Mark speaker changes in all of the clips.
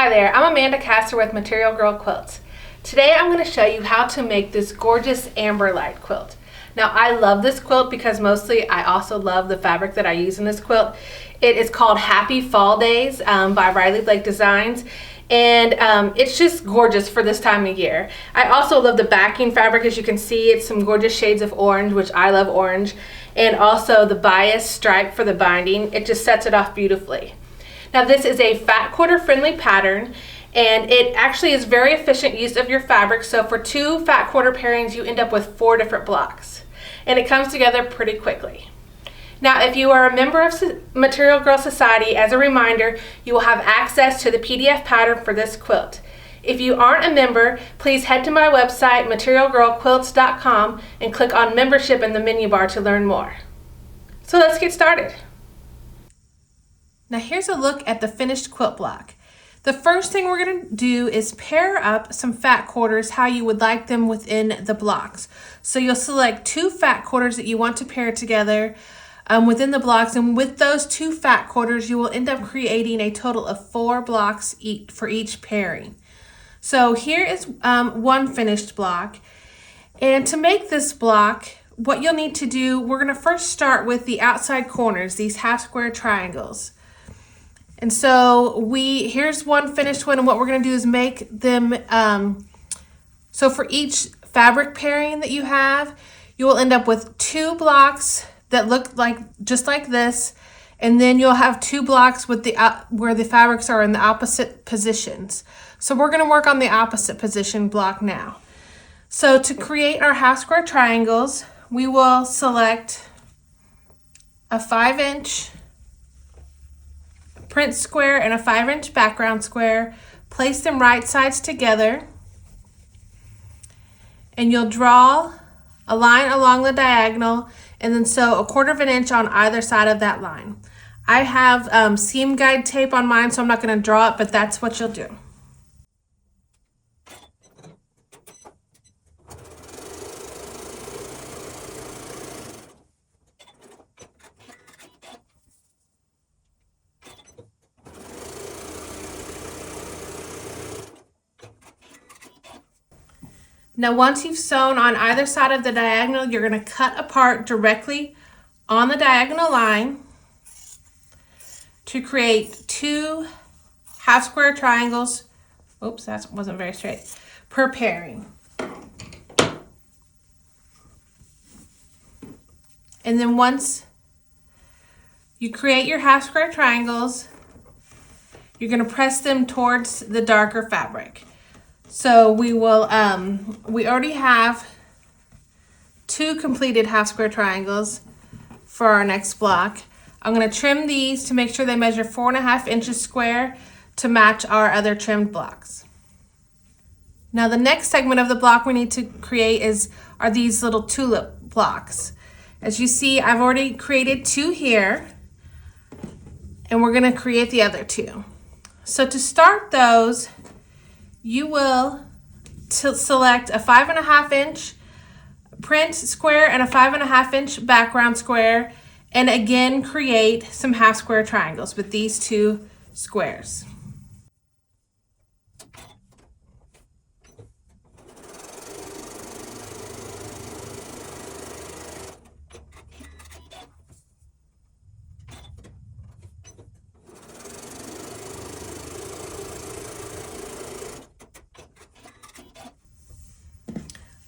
Speaker 1: Hi there, I'm Amanda Castor with Material Girl Quilts. Today I'm going to show you how to make this gorgeous Amberlight quilt. Now I love this quilt because mostly I also love the fabric that I use in this quilt. It is called Happy Fall Days by Riley Blake Designs, and it's just gorgeous for this time of year. I also love the backing fabric. As you can see, it's some gorgeous shades of orange, which I love orange, and also the bias stripe for the binding. It just sets it off beautifully. Now this is a fat quarter friendly pattern, and it actually is very efficient use of your fabric. So for 2 fat quarter pairings you end up with 4 different blocks, and it comes together pretty quickly. Now if you are a member of Material Girl Society, as a reminder, you will have access to the PDF pattern for this quilt. If you aren't a member, please head to my website materialgirlquilts.com and click on membership in the menu bar to learn more. So let's get started. Now here's a look at the finished quilt block. The first thing we're going to do is pair up some fat quarters how you would like them within the blocks. So you'll select 2 fat quarters that you want to pair together within the blocks, and with those 2 fat quarters you will end up creating a total of 4 blocks for each pairing. So here is one finished block, and to make this block, what you'll need to do, we're going to first start with the outside corners, these half square triangles. And so here's one finished one, and what we're going to do is make them, so for each fabric pairing that you have, you will end up with 2 blocks that look like just like this, and then you'll have 2 blocks with where the fabrics are in the opposite positions. So we're going to work on the opposite position block now. So to create our half square triangles, we will select a 5-inch print square and a 5-inch background square, place them right sides together, and you'll draw a line along the diagonal and then sew 1/4 inch on either side of that line. I have seam guide tape on mine, so I'm not going to draw it, but that's what you'll do. Now once you've sewn on either side of the diagonal, you're going to cut apart directly on the diagonal line to create 2 half square triangles. Oops, that wasn't very straight. Per pairing. And then once you create your half square triangles, you're going to press them towards the darker fabric. So we will, we already have 2 completed half square triangles for our next block. I'm going to trim these to make sure they measure 4.5 inches square to match our other trimmed blocks. Now the next segment of the block we need to create are these little tulip blocks. As you see, I've already created 2 here, and we're going to create the other 2. So to start those, you will select a 5.5 inch print square and a 5.5 inch background square, and again create some half square triangles with these 2 squares.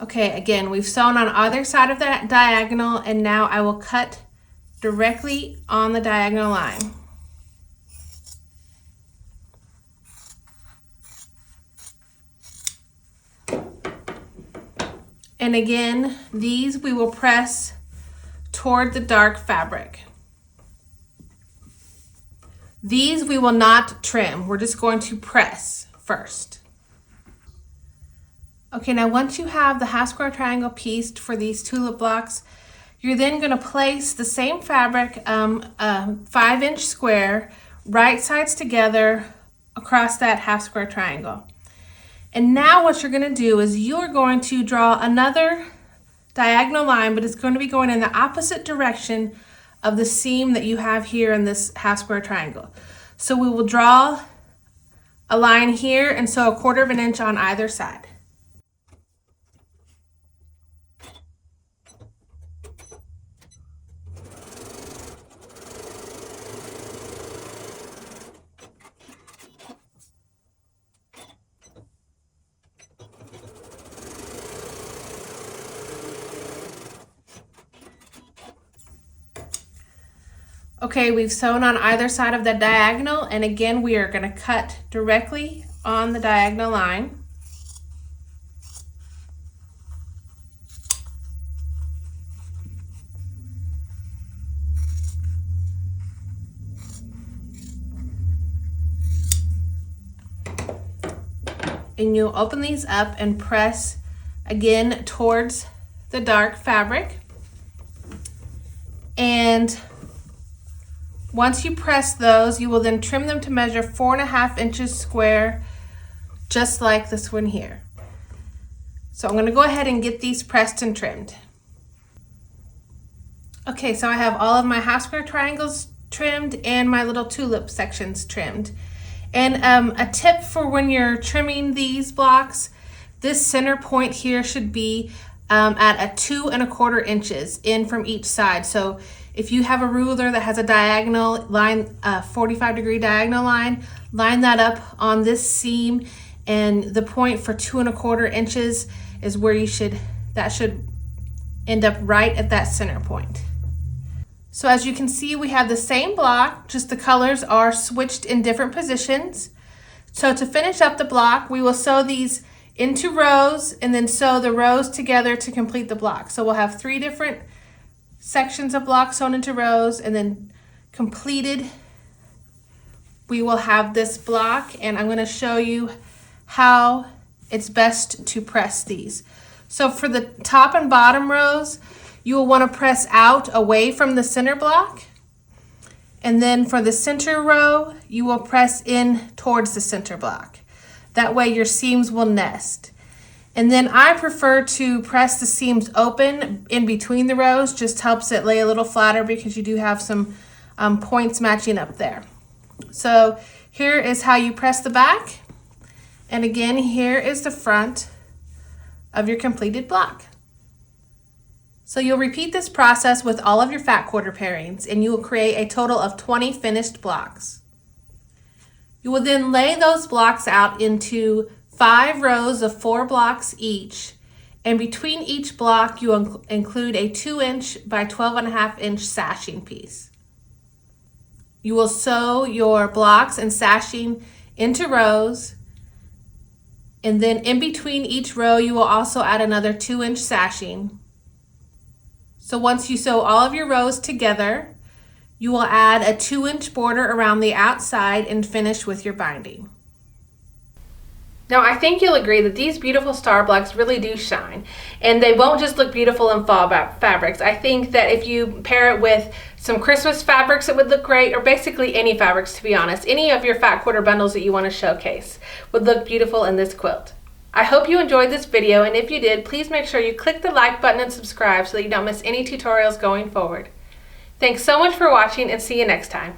Speaker 1: Okay, again, we've sewn on either side of that diagonal, and now I will cut directly on the diagonal line. And again, these we will press toward the dark fabric. These we will not trim, we're just going to press first. Okay, now once you have the half square triangle pieced for these tulip blocks, you're then going to place the same fabric, a 5-inch square, right sides together across that half square triangle. And now what you're going to do is you're going to draw another diagonal line, but it's going to be going in the opposite direction of the seam that you have here in this half square triangle. So we will draw a line here and sew 1/4 of an inch on either side. Okay, we've sewn on either side of the diagonal, and again we are going to cut directly on the diagonal line. And you'll open these up and press again towards the dark fabric. And once you press those, you will then trim them to measure 4.5 inches square, just like this one here. So I'm going to go ahead and get these pressed and trimmed. Okay, so I have all of my half square triangles trimmed and my little tulip sections trimmed. And a tip for when you're trimming these blocks, this center point here should be at a 2 1/4 inches in from each side. So if you have a ruler that has a diagonal line, 45-degree diagonal line, line that up on this seam, and the point for 2 1/4 inches is where that should end up right at that center point. So as you can see, we have the same block, just the colors are switched in different positions. So to finish up the block, we will sew these into rows and then sew the rows together to complete the block. So we'll have 3 different sections of block sewn into rows, and then completed, we will have this block, and I'm going to show you how it's best to press these. So for the top and bottom rows, you will want to press out away from the center block, and then for the center row, you will press in towards the center block. That way your seams will nest. And then I prefer to press the seams open in between the rows, just helps it lay a little flatter because you do have some points matching up there. So here is how you press the back. And again, here is the front of your completed block. So you'll repeat this process with all of your fat quarter pairings, and you will create a total of 20 finished blocks. You will then lay those blocks out into 5 rows of 4 blocks each, and between each block you will include a 2-inch by 12.5 inch sashing piece. You will sew your blocks and sashing into rows, and then in between each row you will also add another 2-inch sashing. So once you sew all of your rows together, you will add a 2-inch border around the outside and finish with your binding. Now I think you'll agree that these beautiful star blocks really do shine, and they won't just look beautiful in fall fabrics. I think that if you pair it with some Christmas fabrics, it would look great, or basically any fabrics, to be honest. Any of your fat quarter bundles that you want to showcase would look beautiful in this quilt. I hope you enjoyed this video, and if you did, please make sure you click the like button and subscribe so that you don't miss any tutorials going forward. Thanks so much for watching, and see you next time.